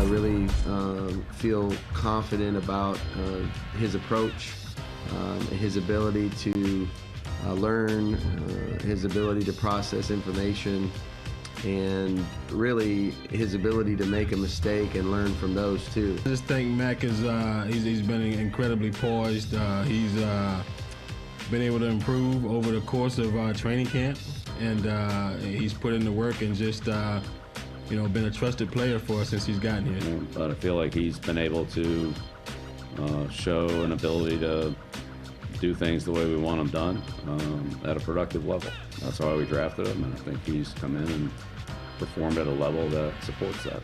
I really feel confident about his approach, his ability to learn, his ability to process information, and really his ability to make a mistake and learn from those too. I just think Mac is he's been incredibly poised. He's been able to improve over the course of training camp, and he's put in the work and just been a trusted player for us since he's gotten here. But I feel like he's been able to show an ability to do things the way we want them done at a productive level. That's why we drafted him, and I think he's come in and performed at a level that supports that.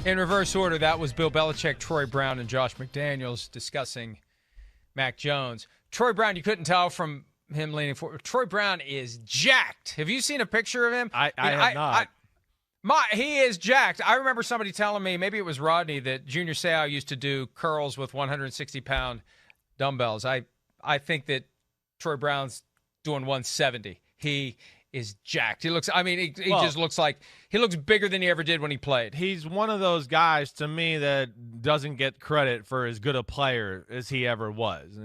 In reverse order, that was Bill Belichick, Troy Brown, and Josh McDaniels discussing Mac Jones. Troy Brown, you couldn't tell from him leaning forward. Troy Brown is jacked. Have you seen a picture of him? I have not. He is jacked. I remember somebody telling me, maybe it was Rodney, that Junior Seau used to do curls with 160-pound dumbbells. I think that Troy Brown's doing 170. He is jacked. He looks, he just looks like he looks bigger than he ever did when he played. He's one of those guys to me that doesn't get credit for as good a player as he ever was.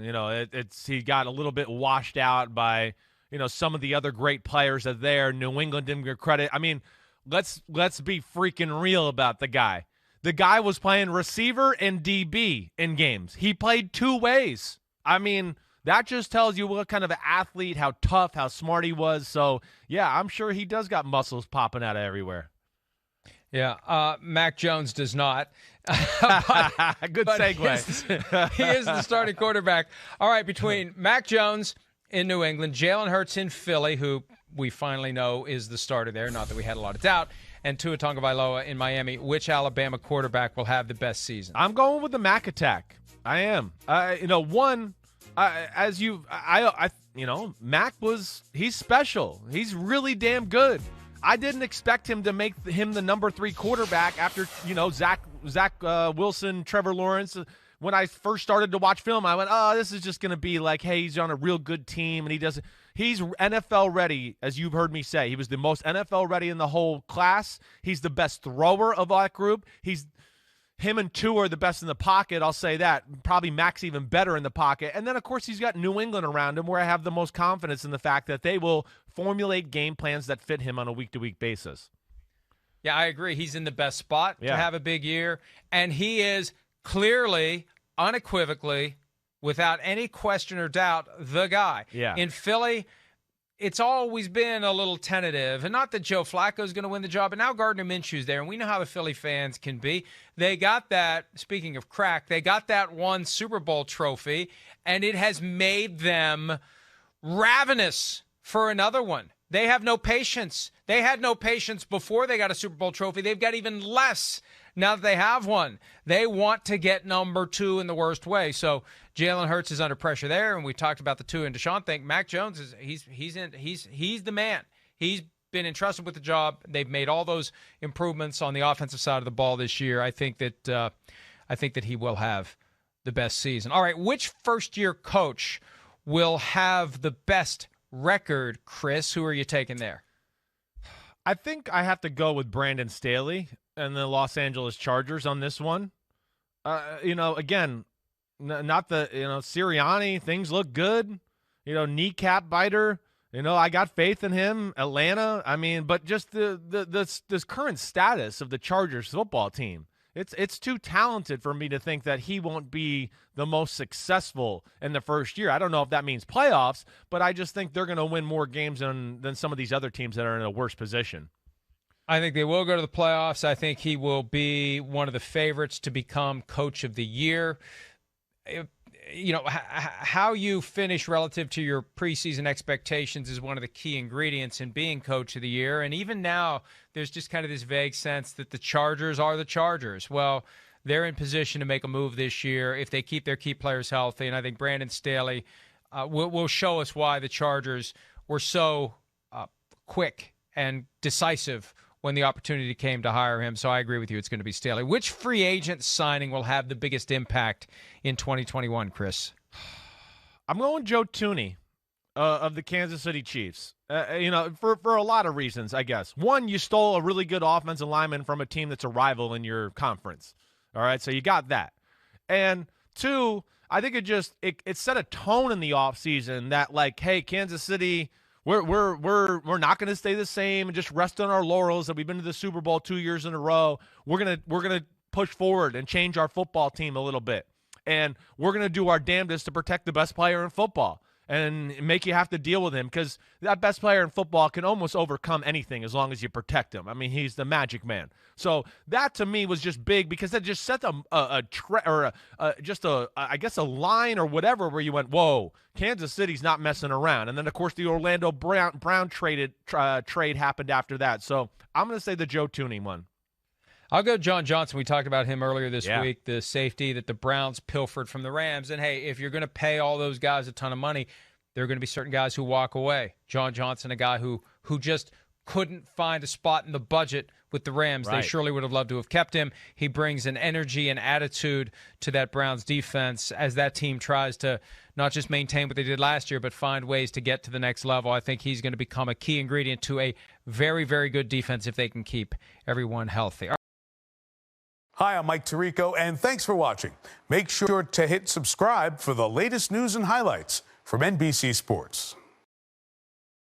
He got a little bit washed out by, some of the other great players that there. New England didn't get credit. Let's be freaking real about the guy. The guy was playing receiver and DB in games. He played two ways. That just tells you what kind of an athlete, how tough, how smart he was. So, yeah, I'm sure he does got muscles popping out of everywhere. Yeah, Mac Jones does not. Good segue. He is the starting quarterback. All right, between Mac Jones in New England, Jalen Hurts in Philly, who we finally know is the starter there, not that we had a lot of doubt, and Tua Tagovailoa in Miami, which Alabama quarterback will have the best season? I'm going with the Mac attack. I am. Mac he's special. He's really damn good. I didn't expect him to make him the number 3 quarterback after, Zach Wilson, Trevor Lawrence. When I first started to watch film, I went, oh, this is just going to be like, hey, he's on a real good team, and he's NFL ready, as you've heard me say. He was the most NFL ready in the whole class. He's the best thrower of that group. Him and Tua are the best in the pocket, I'll say that. Probably Mac's even better in the pocket. And then, of course, he's got New England around him, where I have the most confidence in the fact that they will formulate game plans that fit him on a week-to-week basis. Yeah, I agree. He's in the best spot to have a big year. And he is clearly, unequivocally, without any question or doubt, the guy. Yeah. In Philly, it's always been a little tentative. And not that Joe Flacco is going to win the job, but now Gardner Minshew's there, and we know how the Philly fans can be. They got that, speaking of crack, they got that one Super Bowl trophy, and it has made them ravenous for another one. They have no patience. They had no patience before they got a Super Bowl trophy. They've got even less now that they have one. They want to get number 2 in the worst way. So Jalen Hurts is under pressure there, and we talked about the Tua and Deshaun thing. Mac Jones he's the man. He's been entrusted with the job. They've made all those improvements on the offensive side of the ball this year. I think that he will have the best season. All right, which first-year coach will have the best record, Chris? Who are you taking there? I think I have to go with Brandon Staley and the Los Angeles Chargers on this one. Again, not the, Sirianni, things look good. Kneecap biter. I got faith in him. Atlanta. But just this current status of the Chargers football team. It's too talented for me to think that he won't be the most successful in the first year. I don't know if that means playoffs, but I just think they're going to win more games than some of these other teams that are in a worse position. I think they will go to the playoffs. I think he will be one of the favorites to become Coach of the Year. How you finish relative to your preseason expectations is one of the key ingredients in being Coach of the Year. And even now, there's just kind of this vague sense that the Chargers are the Chargers. Well, they're in position to make a move this year if they keep their key players healthy. And I think Brandon Staley will show us why the Chargers were so quick and decisive when the opportunity came to hire him. So I agree with you. It's going to be Staley. Which free agent signing will have the biggest impact in 2021, Chris? I'm going Joe Thuney. of the Kansas City Chiefs. For a lot of reasons, I guess. One, you stole a really good offensive lineman from a team that's a rival in your conference. All right, so you got that. And two, I think it set a tone in the offseason that, like, hey, Kansas City, we're not going to stay the same and just rest on our laurels that we've been to the Super Bowl 2 years in a row. We're gonna push forward and change our football team a little bit, and we're gonna do our damnedest to protect the best player in football and make you have to deal with him, because that best player in football can almost overcome anything as long as you protect him. I mean, he's the magic man. So that to me was just big, because that just set I guess a line or whatever where you went, whoa, Kansas City's not messing around. And then of course the Orlando Brown trade happened after that. So I'm going to say the Joe Thuney one. I'll go John Johnson. We talked about him earlier this week, the safety that the Browns pilfered from the Rams. And, hey, if you're going to pay all those guys a ton of money, there are going to be certain guys who walk away. John Johnson, a guy who just couldn't find a spot in the budget with the Rams. Right. They surely would have loved to have kept him. He brings an energy and attitude to that Browns defense as that team tries to not just maintain what they did last year, but find ways to get to the next level. I think he's going to become a key ingredient to a very, very good defense if they can keep everyone healthy. Hi, I'm Mike Tirico, and thanks for watching. Make sure to hit subscribe for the latest news and highlights from NBC Sports.